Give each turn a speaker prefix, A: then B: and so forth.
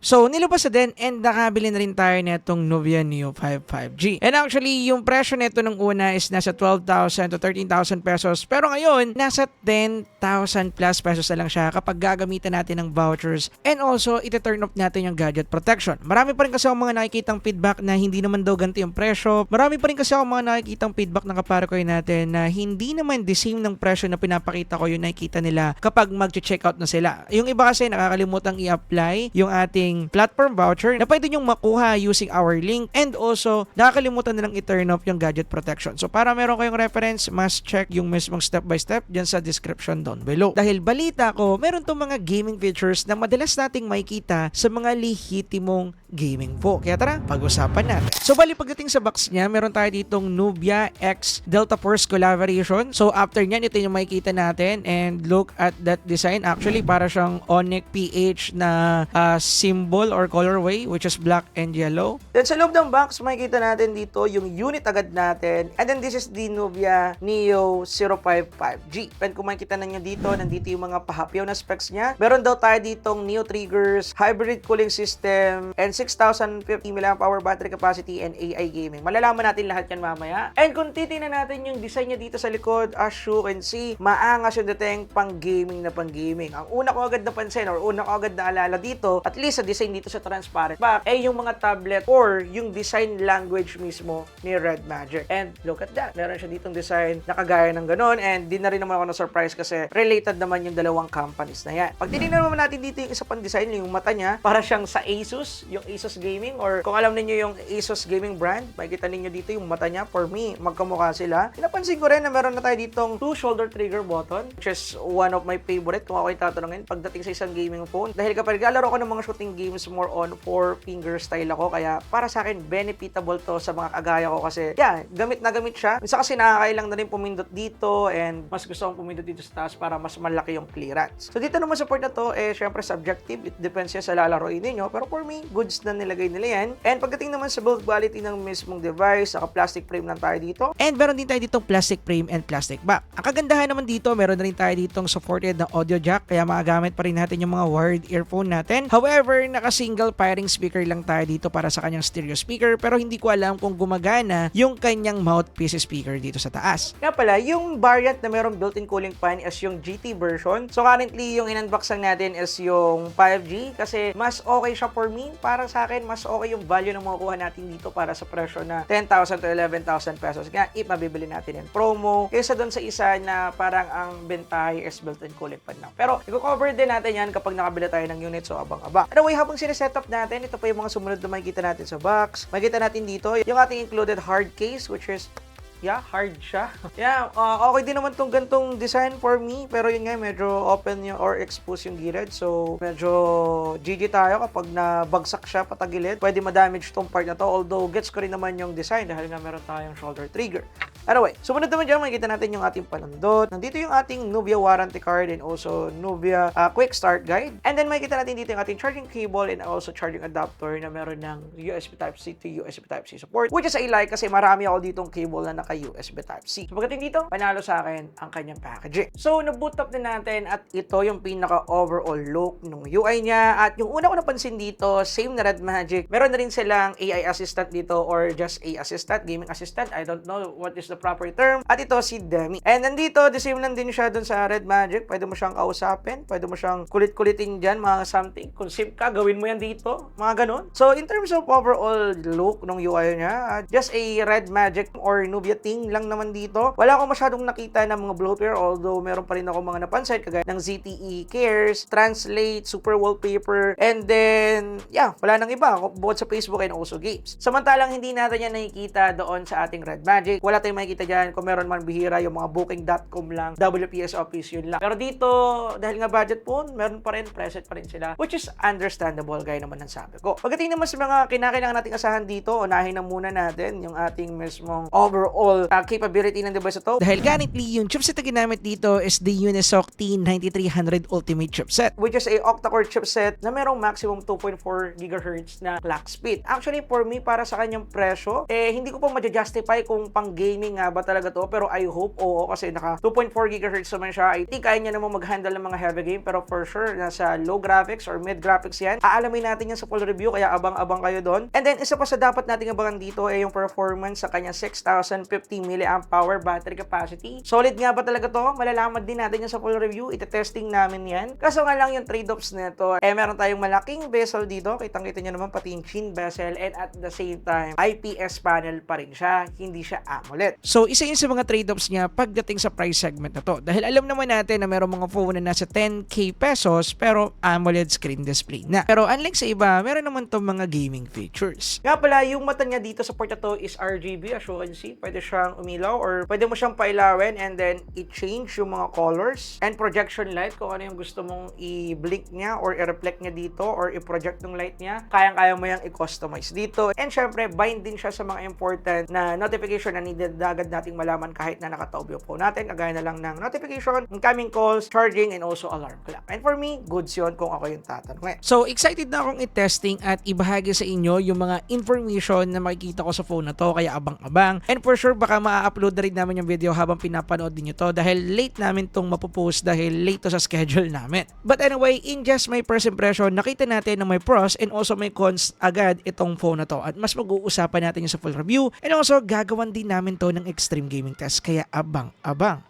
A: So, nilabas na din and nakabili na rin tayo netong Nubia Neo 5 5G. And actually, yung presyo nito nung una is nasa 12,000 to 13,000 pesos. Pero ngayon, nasa 10,000 plus pesos na lang siya kapag gagamitan natin ng vouchers and also iti-turn off natin yung gadget protection. Marami pa rin kasi ako mga nakikitang feedback na hindi naman daw ganito yung presyo. Marami pa rin kasi ako mga nakikitang feedback ng kaparekoy natin na hindi naman the same ng presyo na pinapakita ko yung nakikita nila kapag mag-checkout na sila. Yung iba kasi nakakalimutang i-apply yung ating platform voucher na pwede nyong makuha using our link and also nakakalimutan nilang i-turn off yung gadget protection. So para meron kayong reference, must check yung mismong step by step dyan sa description down below. Dahil balita ko, meron tong mga gaming features na madalas nating makikita sa mga lihitimong gaming phone. Kaya tara, pag-usapan natin. So bali pagdating sa box niya, meron tayo ditong Nubia X Delta Force collaboration. So after nyan, ito yung makikita natin and look at that design. Actually, para siyang Onyx PH na symbol or colorway which is black and yellow. Then sa loob ng box, makikita natin dito yung unit agad natin. And then this is the Nubia Neo 055 5G. And kung makikita na nyo dito, nandito yung mga pahapyaw na specs niya. Meron daw tayo ditong Neo triggers, hybrid cooling system, and 6,050 mAh battery capacity and AI gaming. Malalaman natin lahat yan mamaya. And kung titingnan natin yung design niya dito sa likod, as you can see, maangas yung dating pang gaming na pang gaming. Ang una ko agad napansin or una ko agad naalala dito, at least sa design dito sa transparent back, ay yung mga tablet or yung design language mismo ni Red Magic. And look at that. Meron siya ditong design na kagaya ng ganon and di na rin naman ako na-surprise kasi related naman yung dalawang companies na yan. Pag tinignan naman natin dito yung isa pang design, yung mata niya, para siyang sa Asus, yung Asus Gaming or kung alam niyo yung Asus Gaming brand, makikita niyo dito yung mata niya. For me, magkamukha sila. Pinapansin ko rin na meron na tayo ditong 2 shoulder trigger button which is one of my favorite kung ako tatanungin pagdating sa isang gaming phone. Dahil kapag lalaro ko ng mga shooting games, more on 4 finger style ako. Kaya para sa akin, benefitable to sa mga kagaya ko kasi yeah, gamit na gamit siya. Minsan kasi nakakailang na rin pumindot dito and mas gusto kong pumindot dito sa taas para mas malaki yung clearance. So dito naman sa port na to, syempre subjective. It depends yan sa lalaroin ninyo. Pero for me, goods na nilagay nila yan. And pagdating naman sa build quality ng mismong device, plastic frame lang tayo dito. And meron din tayo ditong plastic frame and plastic back. Ang kagandahan naman dito, meron na rin tayo ditong supported na audio jack. Kaya magagamit pa rin natin yung mga wired earphone natin. However, naka-single firing speaker lang tayo dito para sa kanyang stereo speaker. Pero hindi ko alam kung gumagana yung kanyang mouthpiece speaker dito sa taas. Nga pala, yung variant na merong built-in cooling fan is yung GT version. So currently, yung in-unbox lang natin is yung 5G kasi mas okay siya for me. Para sa akin, mas okay yung value na makukuha natin dito para sa presyo na 10,000 to 11,000 pesos. Nga, if mabibili natin yung promo kaysa doon sa isa na parang ang bentahe is built-in cooling fan lang. Pero, i-cover din natin yan kapag nakabili tayo ng unit. So, abang-abang. Anyway, habang sinesetup natin, ito pa yung mga sumunod na makikita natin sa box. Makikita natin dito yung ating included hard case which is yeah, hard siya. Yeah, okay din naman tong gantong design for me. Pero yun nga, medyo open yung or expose yung gilid. So, medyo GG tayo kapag nabagsak siya patagilid. Pwede ma-damage tong part na to. Although, gets ko rin naman yung design dahil nga meron tayong shoulder trigger. Anyway, sumunod naman dyan, makikita natin yung ating panundot. Nandito yung ating Nubia warranty card and also Nubia quick start guide. And then makikita natin dito yung ating charging cable and also charging adapter na meron ng USB Type-C to USB Type-C support. Which is I like kasi marami ako ditong cable na naka-USB Type-C. So pagdating dito, panalo sa akin ang kanyang packaging. So na-boot up na natin at ito yung pinaka-overall look ng UI niya. At yung una ko napansin dito, same na Red Magic. Meron na rin silang AI assistant dito or just a assistant, gaming assistant. I don't know what is the proper term. At ito si Demi. And nandito, the same lang din siya dun sa Red Magic. Pwede mo siyang kausapin. Pwede mo siyang kulit-kulitin dyan, mga something. Kung simp ka, gawin mo yan dito. Mga ganun. So, in terms of overall look ng UI niya, just a Red Magic or Nubia thing lang naman dito. Wala akong masyadong nakita ng mga bloatware, although meron pa rin ako mga napansin, kagaya ng ZTE Cares, Translate, Super Wallpaper, and then, yeah, wala nang iba, both sa Facebook and also games. Samantalang hindi natin yan nakikita doon sa ating Red Magic. Wala tayong makikita dyan. Kung meron man bihira, yung mga booking.com lang, WPS Office, yun lang. Pero dito, dahil nga budget phone, meron pa rin, preset pa rin sila, which is understandable, gaya naman ng sabi ko. Pagdating naman sa mga kinakailangan nating asahan dito, unahin na muna natin yung ating mismong overall capability ng device ito. Dahil currently, yung chipset na ginamit dito is the Unisoc T9300 Ultimate chipset, which is a octa-core chipset na merong maximum 2.4 GHz na clock speed. Actually, for me, para sa kanyang presyo, hindi ko pa ma-justify kung pang gaming nga ba talaga to? Pero I hope oo kasi naka 2.4 GHz naman siya. I think kaya niya naman mag-handle ng mga heavy game pero for sure nasa low graphics or mid graphics yan. Aalamin natin yan sa full review kaya abang-abang kayo doon. And then isa pa sa dapat nating abangan dito ay yung performance sa kanya 6,050 mAh battery capacity. Solid nga ba talaga to? Malalaman din natin yan sa full review. Ite-testing namin yan. Kaso nga lang yung trade-offs nito. Meron tayong malaking bezel dito. Kitang-kita nyo naman pati yung chin bezel and at the same time, IPS panel pa rin siya. Hindi siya AMOLED. So, isa yun sa mga trade-offs niya pagdating sa price segment na to. Dahil alam naman natin na meron mga phone na nasa 10k pesos pero AMOLED screen display na. Pero unlike sa iba, meron naman tong mga gaming features. Nga pala, yung mata niya dito sa port na to is RGB as you can see. Pwede siyang umilaw or pwede mo siyang pailawin and then i-change yung mga colors and projection light kung ano yung gusto mong i-blink niya or i-reflect niya dito or i-project ng light niya. Kayang-kaya mo yung i-customize dito. And syempre, bind din siya sa mga important na notification na agad nating malaman kahit na nakataob yung phone natin. Kagaya na lang ng notification, incoming calls, charging, and also alarm clock. And for me, goods yun kung ako yung tatanungin. So, excited na akong i-testing at ibahagi sa inyo yung mga information na makikita ko sa phone na to. Kaya abang-abang. And for sure, baka ma-upload na rin namin yung video habang pinapanood din nyo to dahil late namin tong mapupost dahil late to sa schedule namin. But anyway, in just my first impression, nakita natin na may pros and also may cons agad itong phone na to. At mas mag-uusapan natin yung sa full review and also gagawan din namin to ng extreme gaming test. Kaya abang-abang.